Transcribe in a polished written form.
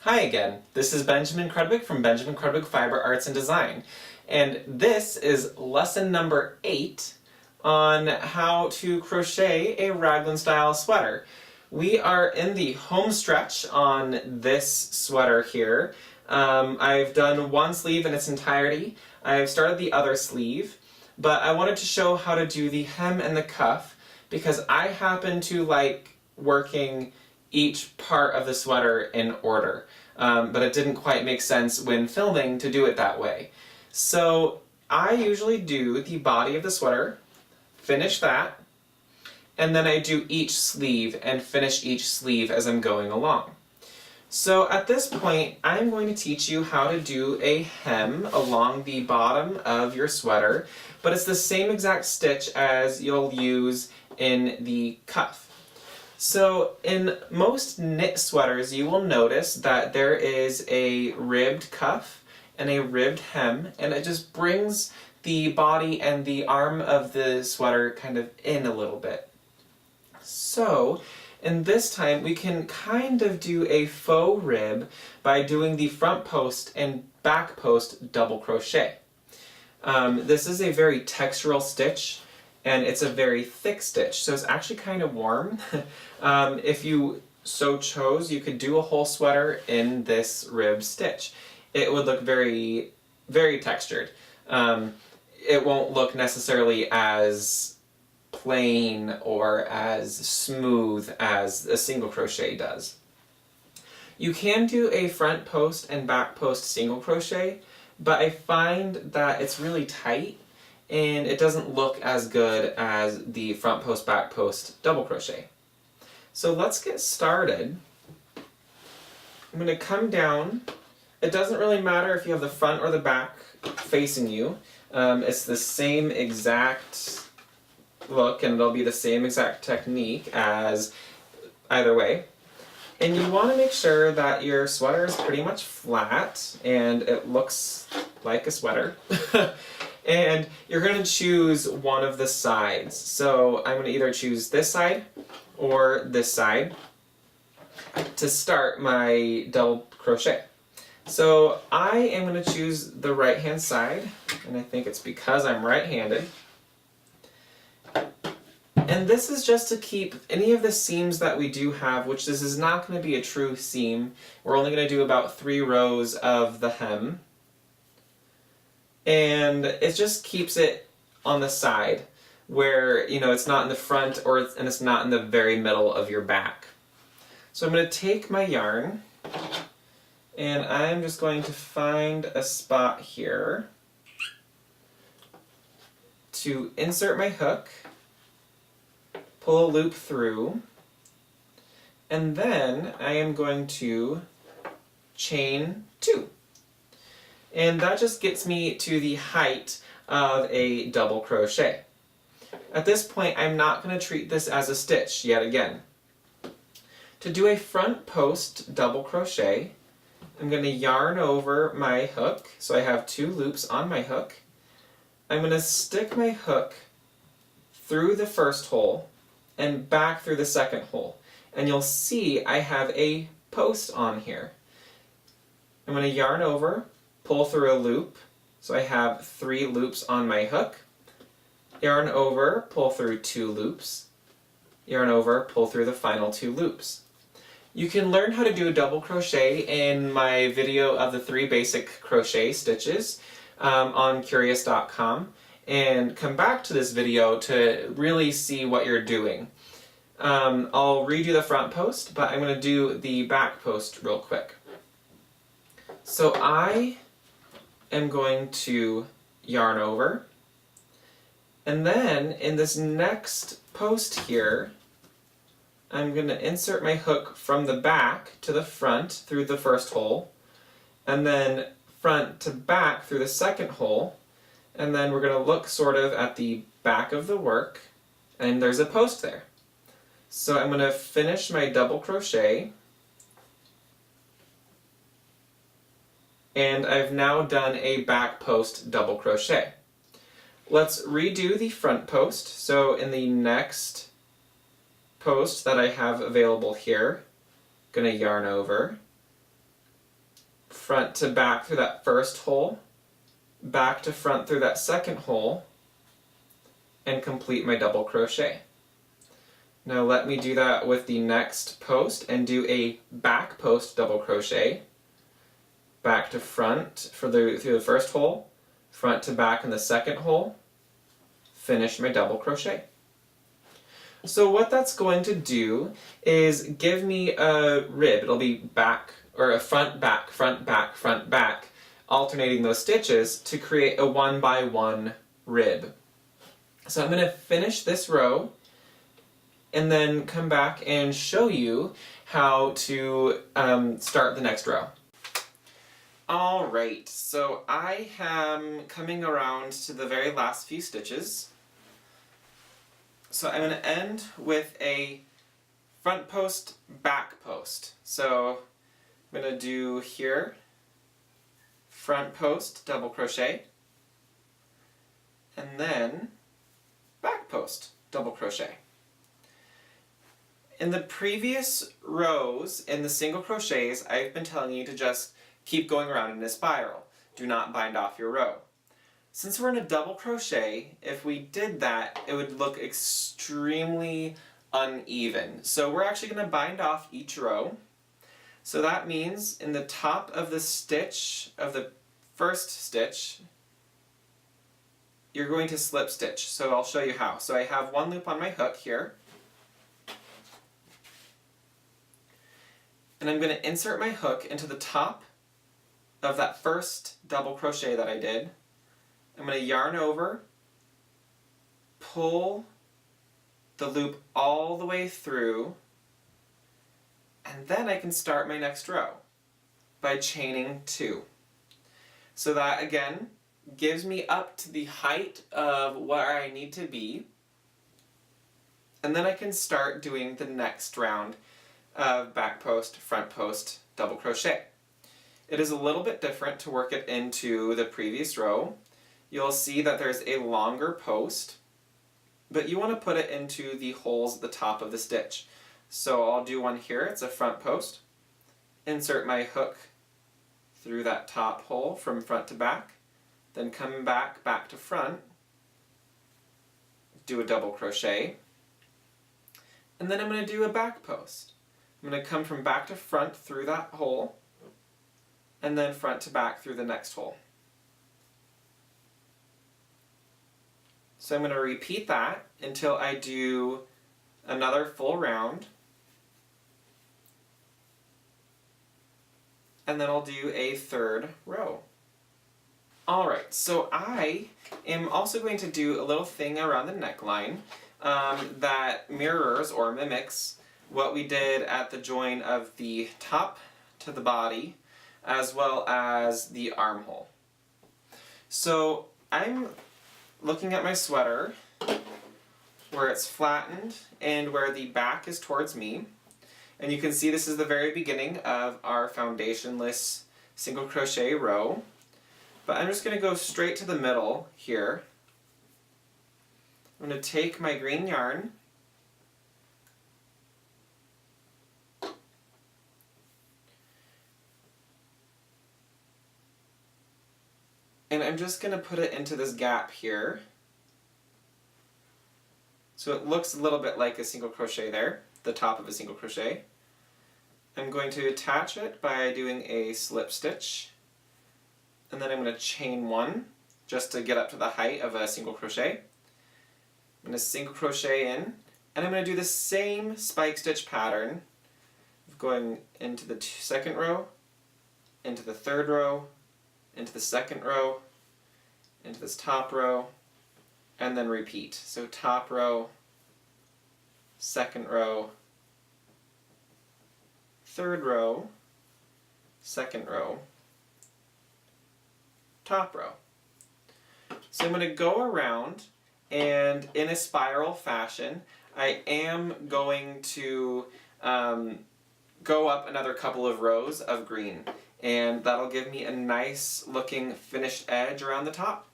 Hi again, this is Benjamin Krudwig from Benjamin Krudwig Fiber Arts and Design, and this is lesson number 8 on how to crochet a raglan style sweater. We are in the home stretch on this sweater here. I've done one sleeve in its entirety. I've started the other sleeve, but I wanted to show how to do the hem and the cuff because I happen to like working each part of the sweater in order. But it didn't quite make sense when filming to do it that way. So I usually do the body of the sweater, finish that, and then I do each sleeve and finish each sleeve as I'm going along. So at this point, I'm going to teach you how to do a hem along the bottom of your sweater, but it's the same exact stitch as you'll use in the cuff. So in most knit sweaters, you will notice that there is a ribbed cuff and a ribbed hem, and it just brings the body and the arm of the sweater kind of in a little bit. So in this time, we can kind of do a faux rib by doing the front post and back post double crochet. This is a very textural stitch, and it's a very thick stitch, so it's actually kind of warm. If you so chose, you could do a whole sweater in this rib stitch. It would look very, very textured. It won't look necessarily as plain or as smooth as a single crochet does. You can do a front post and back post single crochet, but I find that it's really tight and it doesn't look as good as the front post back post double crochet. So let's get started. I'm going to come down. It doesn't really matter if you have the front or the back facing you. It's the same exact look and it'll be the same exact technique as either way. And you want to make sure that your sweater is pretty much flat and it looks like a sweater. And you're going to choose one of the sides. So I'm going to either choose this side or this side to start my double crochet. So I am going to choose the right hand side, and I think it's because I'm right-handed. And this is just to keep any of the seams that we do have, which this is not going to be a true seam. We're only going to do about 3 rows of the hem. And it just keeps it on the side where, you know, it's not in the front and it's not in the very middle of your back. So I'm going to take my yarn and I'm just going to find a spot here to insert my hook, pull a loop through, and then I am going to chain 2. And that just gets me to the height of a double crochet. At this point, I'm not going to treat this as a stitch yet again. To do a front post double crochet, I'm going to yarn over my hook, so I have 2 loops on my hook. I'm going to stick my hook through the first hole and back through the second hole. And you'll see I have a post on here. I'm going to yarn over, pull through a loop, so I have 3 loops on my hook, yarn over, pull through 2 loops, yarn over, pull through the final 2 loops. You can learn how to do a double crochet in my video of the 3 basic crochet stitches on curious.com, and come back to this video to really see what you're doing. I'll redo the front post, but I'm going to do the back post real quick. So I am going to yarn over, and then in this next post here, I'm going to insert my hook from the back to the front through the first hole, and then front to back through the second hole, and then we're going to look sort of at the back of the work, and there's a post there. So I'm going to finish my double crochet, and I've now done a back post double crochet. Let's redo the front post. So in the next post that I have available here, I'm going to yarn over, front to back through that first hole, back to front through that second hole, and complete my double crochet. Now let me do that with the next post and do a back post double crochet, back to front through the first hole, front to back in the second hole, finish my double crochet. So what that's going to do is give me a rib. It'll be back, or a front back, front back, front back, alternating those stitches to create a 1 by 1 rib. So I'm going to finish this row and then come back and show you how to start the next row. Alright, so I am coming around to the very last few stitches. So I'm going to end with a front post, back post. So I'm going to do here, front post, double crochet, and then back post, double crochet. In the previous rows in the single crochets, I've been telling you to just keep going around in a spiral. Do not bind off your row. Since we're in a double crochet, if we did that, it would look extremely uneven. So we're actually going to bind off each row. So that means in the top of the stitch, of the first stitch, you're going to slip stitch. So I'll show you how. So I have one loop on my hook here. And I'm going to insert my hook into the top of that first double crochet that I did. I'm going to yarn over, pull the loop all the way through, and then I can start my next row by chaining 2. So that, again, gives me up to the height of where I need to be, and then I can start doing the next round of back post, front post, double crochet. It is a little bit different to work it into the previous row. You'll see that there's a longer post, but you want to put it into the holes at the top of the stitch. So I'll do one here, it's a front post, insert my hook through that top hole from front to back, then come back to front, do a double crochet, and then I'm going to do a back post. I'm going to come from back to front through that hole, and then front to back through the next hole. So I'm going to repeat that until I do another full round, and then I'll do a third row. Alright, so I am also going to do a little thing around the neckline that mirrors or mimics what we did at the join of the top to the body as well as the armhole. So I'm looking at my sweater where it's flattened and where the back is towards me, and you can see this is the very beginning of our foundationless single crochet row, but I'm just going to go straight to the middle here. I'm going to take my green yarn and I'm just going to put it into this gap here. So it looks a little bit like a single crochet there, the top of a single crochet. I'm going to attach it by doing a slip stitch, and then I'm going to chain 1 just to get up to the height of a single crochet. I'm going to single crochet in, and I'm going to do the same spike stitch pattern of going into the second row, into the third row, into the second row, into this top row, and then repeat. So top row, second row, third row, second row, top row. So I'm going to go around, and in a spiral fashion, I am going to go up another couple of rows of green, and that'll give me a nice looking finished edge around the top.